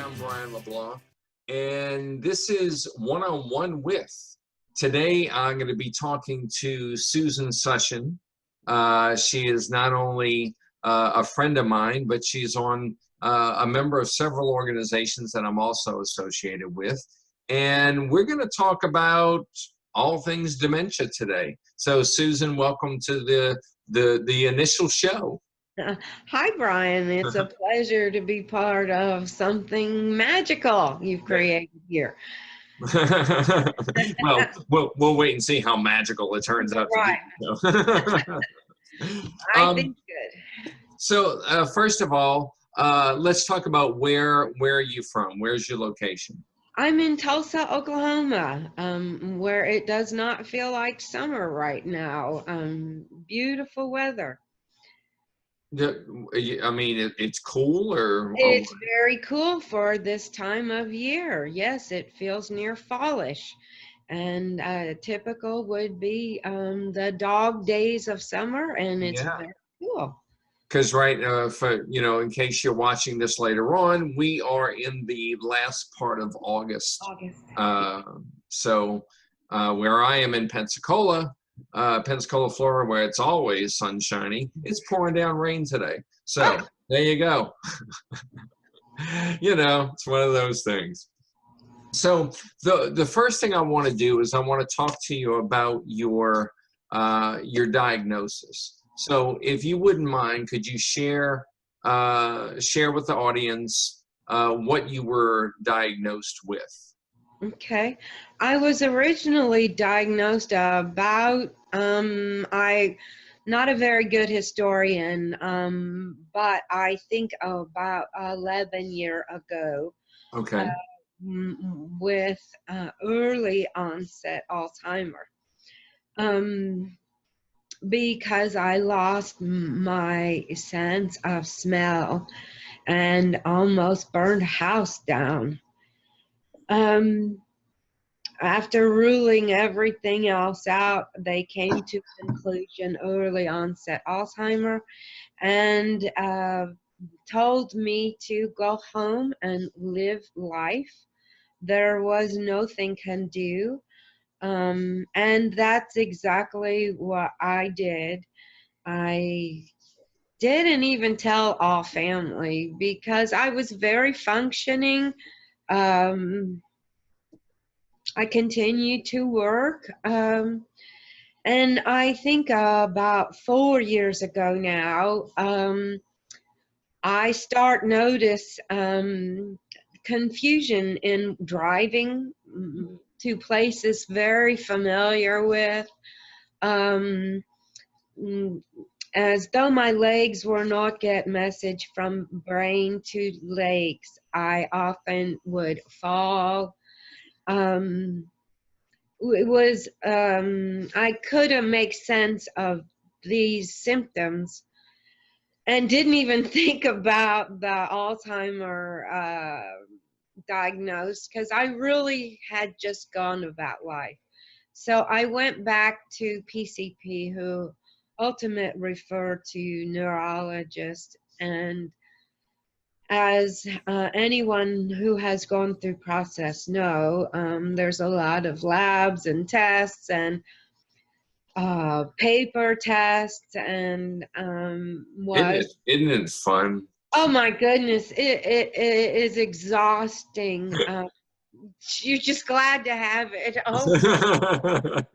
I'm Brian LeBlanc, and this is One-on-One With. Today, I'm going to be talking to Susan Suchan. She is not only a friend of mine, but she's a member of several organizations that I'm also associated with. And we're going to talk about all things dementia today. So, Susan, welcome to the initial show. Hi, Brian. It's a pleasure to be part of something magical you've created here. Well, we'll wait and see how magical it turns out to be. I think good. So, first of all, let's talk about where are you from? Where's your location? I'm in Tulsa, Oklahoma, where it does not feel like summer right now. Beautiful weather. I mean, it's cool, or it's very cool for this time of year. Yes, it feels near fallish, and typical would be the dog days of summer, and it's very cool. Because for in case you're watching this later on, we are in the last part of August. So where I am in Pensacola, Florida, where it's always sunshiny, it's pouring down rain today. So there you go. It's one of those things. So the first thing I want to do is I want to talk to you about your diagnosis. So if you wouldn't mind, could you share with the audience what you were diagnosed with? Okay. I was originally diagnosed about, not a very good historian, but I think about 11 years ago. Okay. With early onset Alzheimer. Because I lost my sense of smell and almost burned a house down. After ruling everything else out, they came to conclusion early onset Alzheimer and told me to go home and live life. There was nothing can do. And that's exactly what I did. I didn't even tell all family because I was very functioning. I continued to work. And I think about 4 years ago now, I start notice confusion in driving to places very familiar with, as though my legs were not get message from brain to legs. I often would fall. It was I couldn't make sense of these symptoms and didn't even think about the Alzheimer diagnosed because I really had just gone about life. So I went back to PCP, who ultimately referred to neurologist. And as anyone who has gone through process know, there's a lot of labs and tests and paper tests and Isn't it fun? Oh my goodness, it is exhausting. You're just glad to have it over.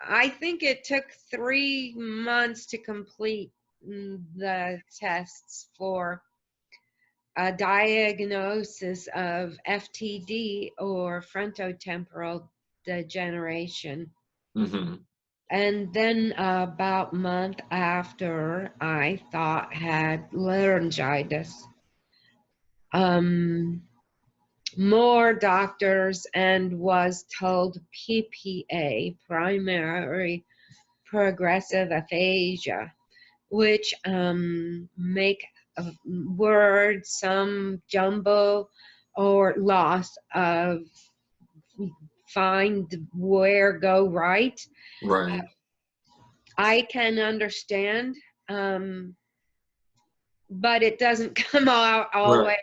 I think it took 3 months to complete the tests for a diagnosis of FTD, or frontotemporal degeneration. Mm-hmm. And then about a month after, I thought had laryngitis. More doctors and was told PPA, primary progressive aphasia, which make words some jumble or loss of find where go right. Right. I can understand, but it doesn't come out always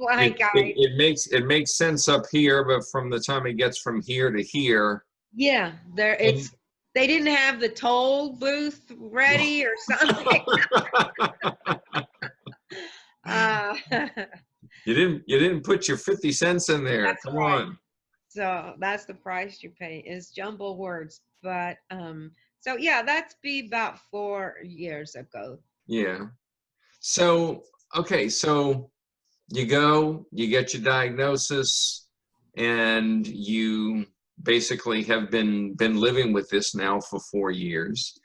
Like it makes sense up here, but from the time it gets from here to here, yeah, and they didn't have the toll booth ready or something. Uh, you didn't put your 50 cents in there. that's Come right. on. So that's the price you pay is jumble words. But so yeah, that's be about 4 years ago. Yeah. So, okay, so you go, you get your diagnosis, and you basically have been living with this now for 4 years.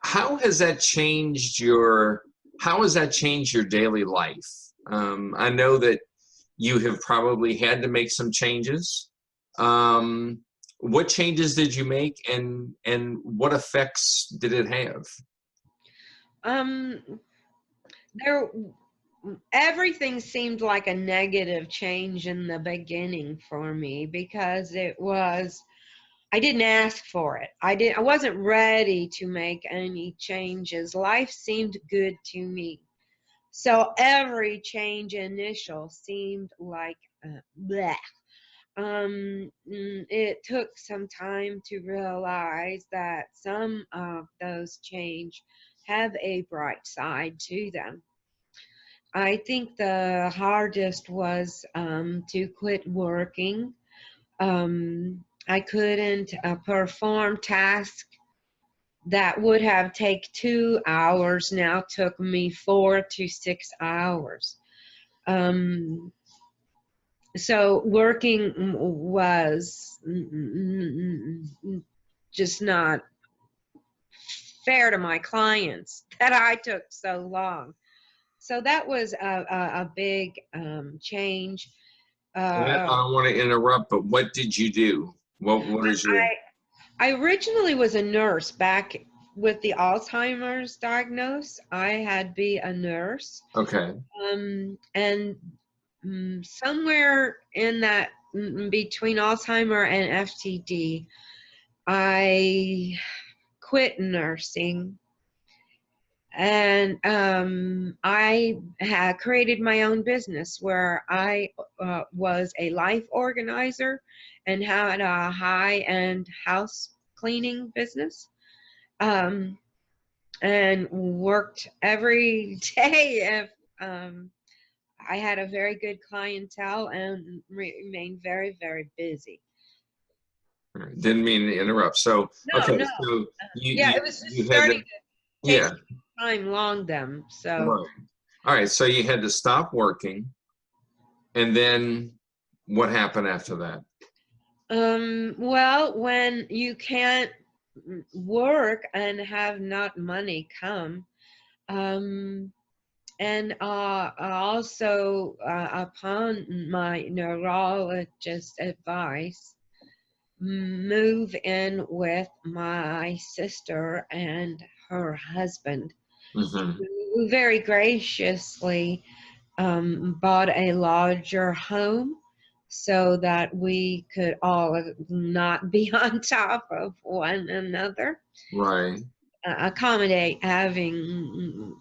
How has that changed your how has that changed your daily life? I know that you have probably had to make some changes. Um, what changes did you make, and what effects did it have? Um, there, everything seemed like a negative change in the beginning for me because I didn't ask for it. I wasn't ready to make any changes. Life seemed good to me. So every change initial seemed like bleh. It took some time to realize that some of those change have a bright side to them. I think the hardest was to quit working. I couldn't perform tasks that would have take 2 hours now took me 4 to 6 hours. Um, so working was just not fair to my clients that I took so long. So that was a big change. I Uh, don't want to interrupt, but what did you do? What is your I originally was a nurse back with the Alzheimer's diagnosis. I had be a nurse, okay? and somewhere in that between Alzheimer and FTD, I quit nursing, and I had created my own business where I was a life organizer and had a high-end house cleaning business. Um, and worked every day if I had a very good clientele and remained very, very busy. Didn't mean to interrupt. So, No, okay, no. so Yeah, it was just you had starting to, to take yeah, some time long them. So, right. All right, so you had to stop working, and then what happened after that? well, when you can't work and have not money come, um, and also upon my neurologist advice, move in with my sister and her husband, Hmm. who very graciously bought a larger home so that we could all not be on top of one another, Right. accommodate having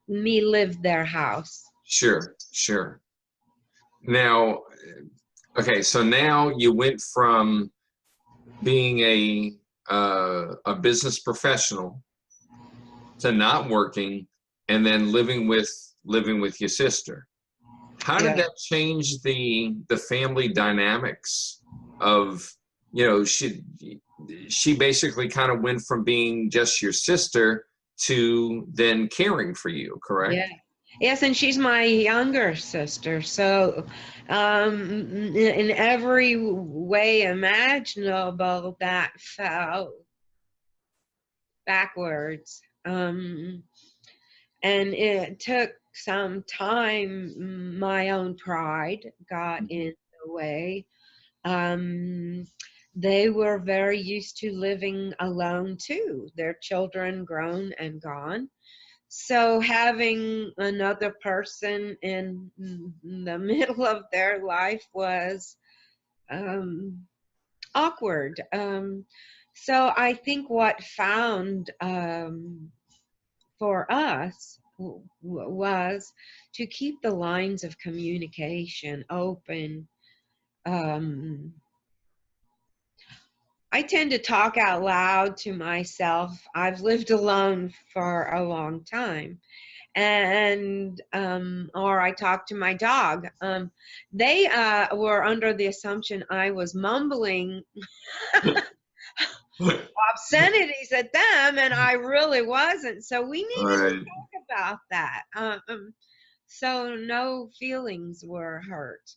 me live their house. Sure, sure. Now, okay, so now you went from being a business professional to not working, and then living with your sister. How did Yeah. that change the family dynamics of, you know, she basically kind of went from being just your sister to then caring for you, Yeah. correct? Yes, and she's my younger sister. So, in every way imaginable, that fell backwards. And it took some time. My own pride got in the way. Um, they were very used to living alone too, their children grown and gone. So having another person in the middle of their life was awkward. So I think what found for us was to keep the lines of communication open. I tend to talk out loud to myself. I've lived alone for a long time, and or I talk to my dog. They were under the assumption I was mumbling obscenities at them, and I really wasn't. So we needed to Right. talk about that. So no feelings were hurt.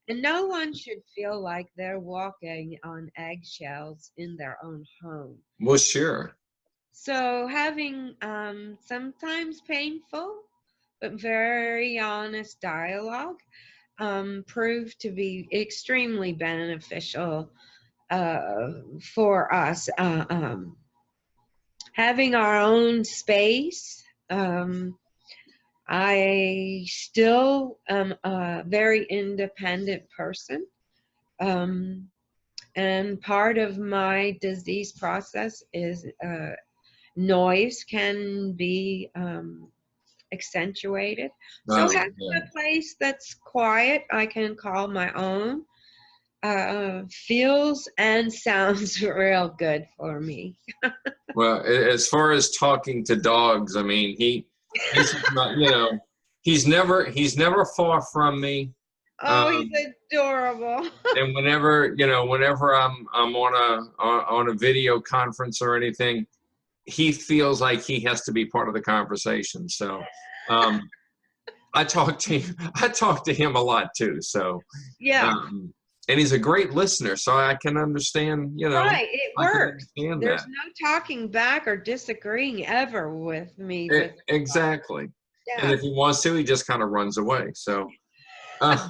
And no one should feel like they're walking on eggshells in their own home. Well, sure. So having sometimes painful but very honest dialogue proved to be extremely beneficial for us. Having our own space. I still am a very independent person. And part of my disease process is noise can be accentuated. So having Yeah. a place that's quiet, I can call my own, feels and sounds real good for me. Well, as far as talking to dogs, I mean, he's not, he's never far from me. Oh, he's Um, adorable. and whenever I'm on a video conference or anything, he feels like he has to be part of the conversation. So, I talk to him. I talk to him a lot too. So, Yeah. and he's a great listener, so I can understand. Right, it I can works. understand There's that. no talking back or disagreeing ever with me with Exactly. And yeah. if he wants to, he just kind of runs away. So, uh,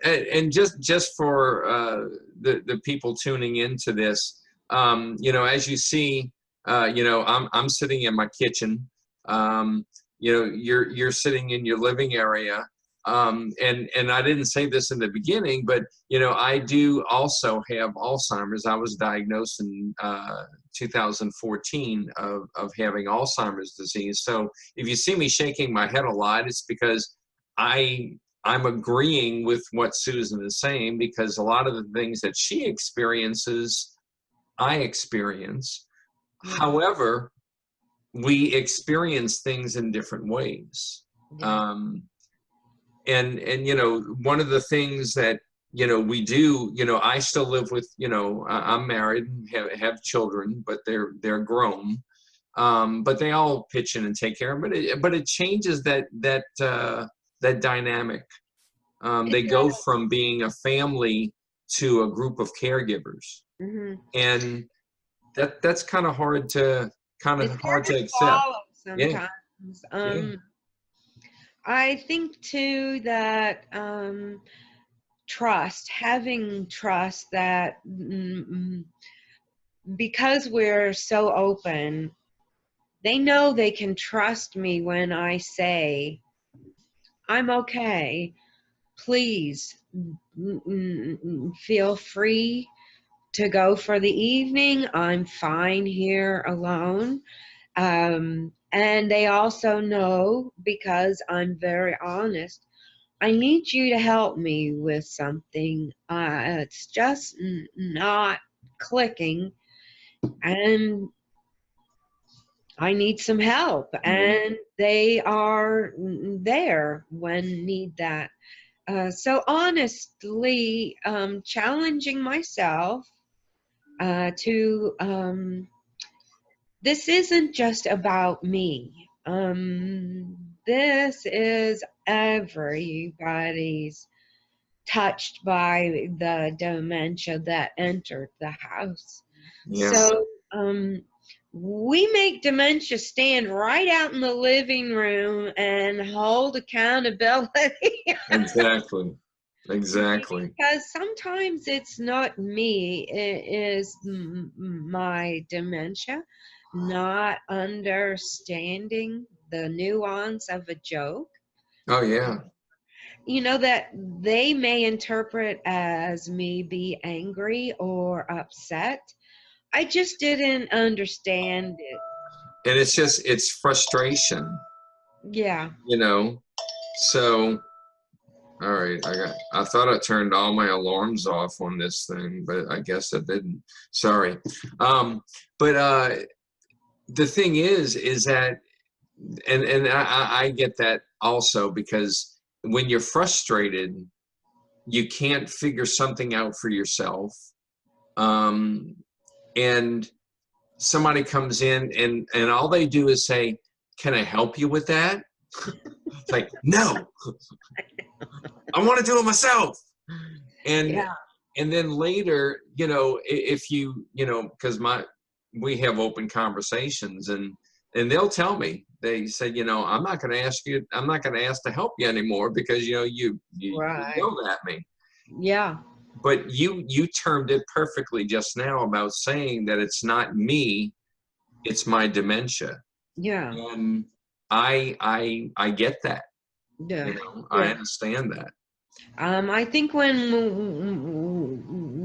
and just for the people tuning into this, as you see, I'm sitting in my kitchen. Um, you're sitting in your living area. And I didn't say this in the beginning, but I do also have Alzheimer's. I was diagnosed in 2014 of having Alzheimer's disease. So if you see me shaking my head a lot, it's because I'm agreeing with what Susan is saying, because a lot of the things that she experiences, I experience. Yeah. However, we experience things in different ways. Yeah. And one of the things that we do, I still live with, I'm married, have children, but they're grown. But they all pitch in and take care of it. But it changes that dynamic. They go from being a family to a group of caregivers, Mm-hmm. and that's kind of hard to It's hard to accept. swallow Yeah, sometimes. yeah, I think too that trust, having trust that because we're so open, they know they can trust me when I say, I'm okay. Please feel free to go for the evening. I'm fine here alone. And they also know, because I'm very honest, I need you to help me with something. It's just not clicking, and I need some help. And they are there when need that. So honestly, challenging myself to this isn't just about me. This is everybody's touched by the dementia that entered the house. yeah. So we make dementia stand right out in the living room and hold accountability. Exactly, exactly. Because sometimes it's not me, it is my dementia, not understanding the nuance of a joke, Oh yeah, that they may interpret as me be angry or upset. I just didn't understand it. And it's frustration, Yeah. you know. So, all right, I thought I turned all my alarms off on this thing, but I guess I didn't. Sorry. But the thing is that, and I get that also, because when you're frustrated, you can't figure something out for yourself. Um, and somebody comes in and all they do is say, "Can I help you with that?" It's like, no, I want to do it myself. And Yeah. and then later, if because we have open conversations, and they'll tell me, they said, I'm not going to ask you, I'm not going to ask to help you anymore, because you Right. yelled at me. Yeah. But you termed it perfectly just now about saying that it's not me, it's my dementia. Yeah. And I get that. Yeah. I Yeah. understand that. I think when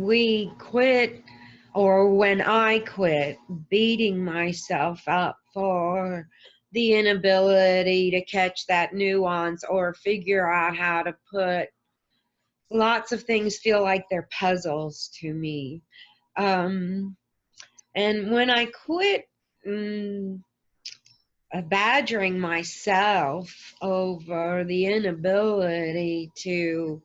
we quit, or when I quit beating myself up for the inability to catch that nuance or figure out how to put lots of things feel like they're puzzles to me. Um, and when I quit badgering myself over the inability to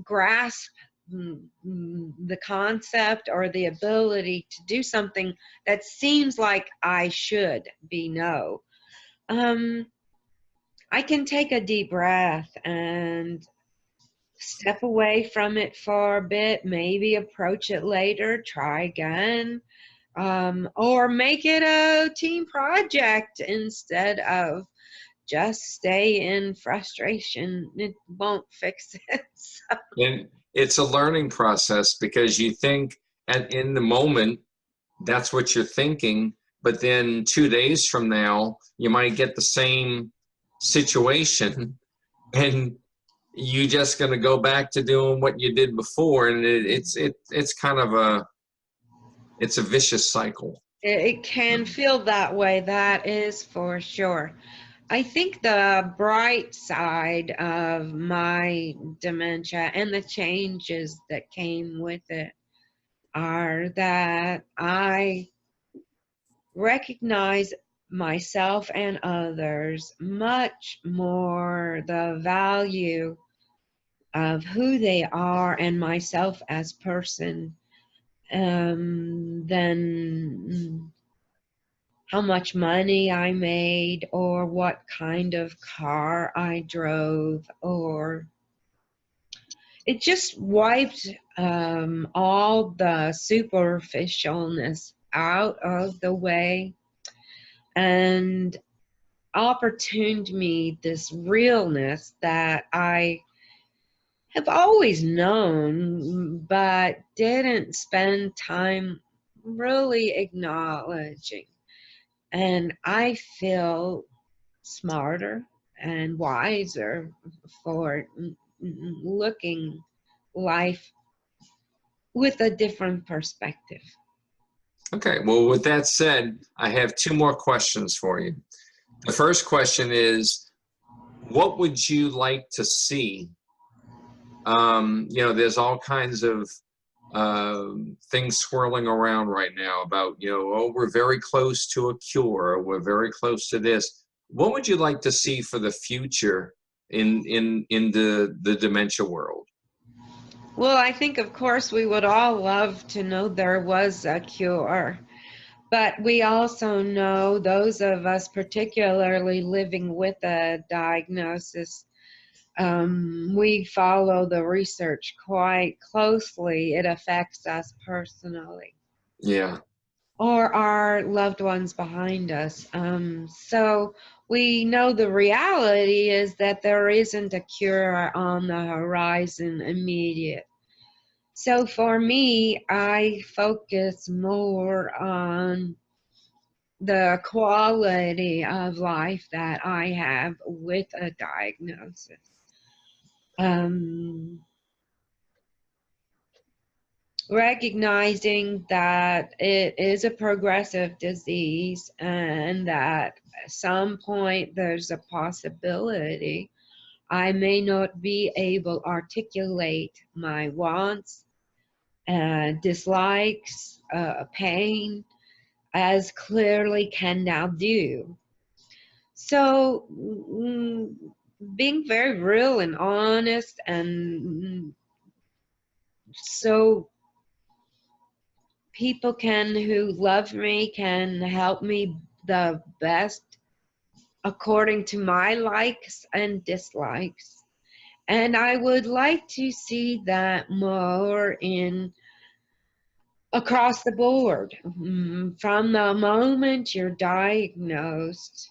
grasp the concept or the ability to do something that seems like I should be no. Um, I can take a deep breath and step away from it for a bit, maybe approach it later, try again, or make it a team project instead of just stay in frustration. It won't fix it. So, And it's a learning process, because you think in the moment that's what you're thinking, but then 2 days from now you might get the same situation, and you just going to go back to doing what you did before, and it's kind of it's a vicious cycle. it can feel that way, that is for sure. I think the bright side of my dementia and the changes that came with it are that I recognize myself and others much more the value of who they are and myself as person, than how much money I made or what kind of car I drove, or it just wiped all the superficialness out of the way and opportuned me this realness that I have always known but didn't spend time really acknowledging. And I feel smarter and wiser for looking life with a different perspective. Okay, well, with that said, I have two more questions for you. The first question is, what would you like to see? There's all kinds of things swirling around right now about, oh, we're very close to a cure, or we're very close to this. What would you like to see for the future in the dementia world? Well, I think, of course, we would all love to know there was a cure. But we also know, those of us particularly living with a diagnosis, we follow the research quite closely. It affects us personally Yeah. or our loved ones behind us. So we know the reality is that there isn't a cure on the horizon immediate. So for me, I focus more on the quality of life that I have with a diagnosis. Um, recognizing that it is a progressive disease and that at some point there's a possibility I may not be able to articulate my wants, dislikes, pain as clearly can now do. So, being very real and honest, and so people who love me can help me the best according to my likes and dislikes. And I would like to see that more in across the board. From the moment you're diagnosed,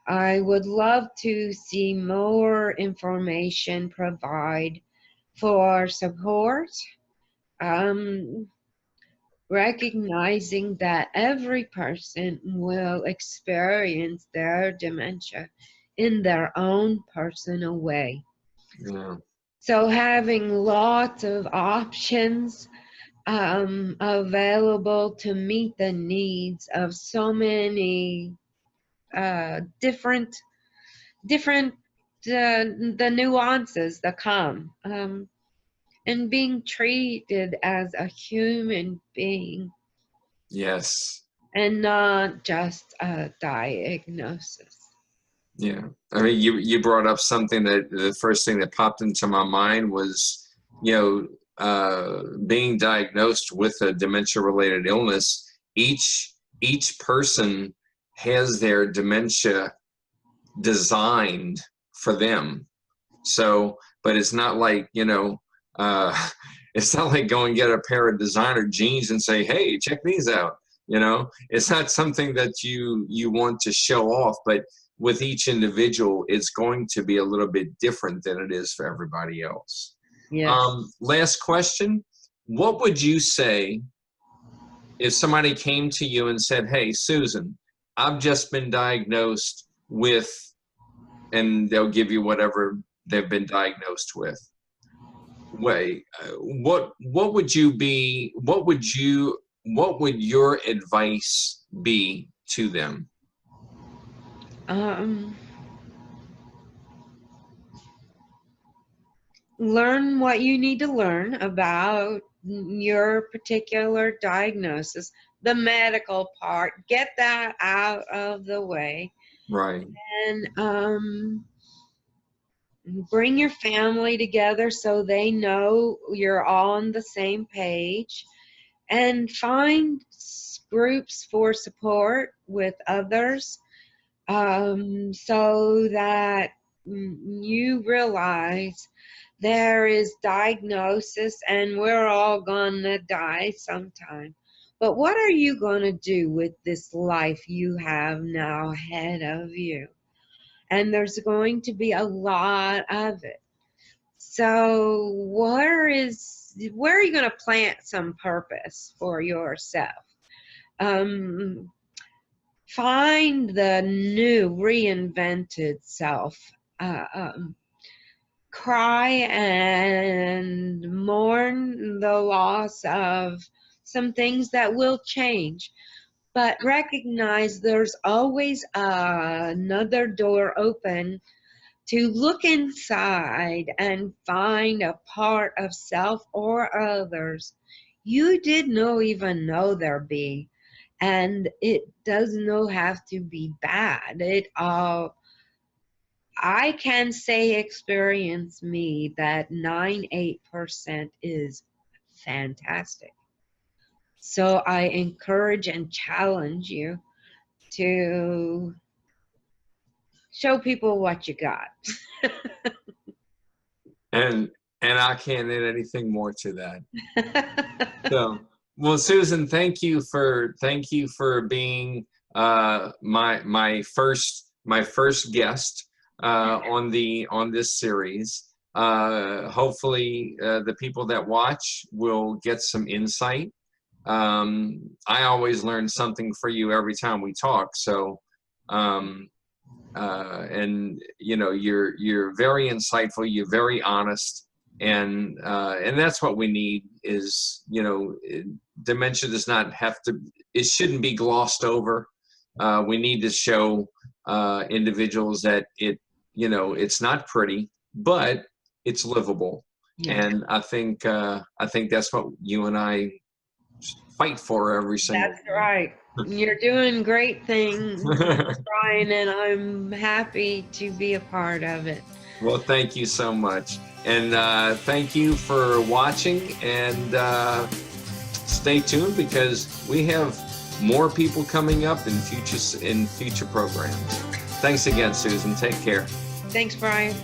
I would love to see more information provide for support, um, recognizing that every person will experience their dementia in their own personal way. Yeah. So having lots of options available to meet the needs of so many different the nuances that come, and being treated as a human being Yes. and not just a diagnosis. Yeah. I mean, you brought up something that the first thing that popped into my mind was, being diagnosed with a dementia-related illness. Each person has their dementia designed for them. So, but it's not like, it's not like go and get a pair of designer jeans and say, hey, check these out. It's not something that you want to show off, but with each individual, it's going to be a little bit different than it is for everybody else. Yes. Last question. What would you say if somebody came to you and said, hey, Susan, I've just been diagnosed with, and they'll give you whatever they've been diagnosed with. What would your advice be to them? Um, Learn what you need to learn about your particular diagnosis, the medical part, get that out of the way, Right. and bring your family together so they know you're all on the same page, and find groups for support with others, so that you realize there is diagnosis and we're all gonna die sometime. But what are you gonna do with this life you have now ahead of you? And there's going to be a lot of it. So where are you gonna plant some purpose for yourself? Um, Find the new, reinvented self. Uh, um, Cry and mourn the loss of some things that will change, but recognize there's always another door open to look inside and find a part of self or others you did not even know there be. And it does not have to be bad. I can say experience me that 98% is fantastic. So I encourage and challenge you to show people what you got. And I can't add anything more to that. So, well, Susan, thank you for being my first guest on this series. Hopefully, the people that watch will get some insight. I always learn something for you every time we talk. So, and you're very insightful. You're very honest. And that's what we need is, dementia does not have to, it shouldn't be glossed over. We need to show individuals that it's not pretty, but it's livable. Yeah. And I think that's what you and I fight for every single That's right. You're doing great things, Brian, and I'm happy to be a part of it. Well, thank you so much. And thank you for watching, and stay tuned because we have more people coming up in future programs. Thanks again, Susan. Take care. Thanks, Brian.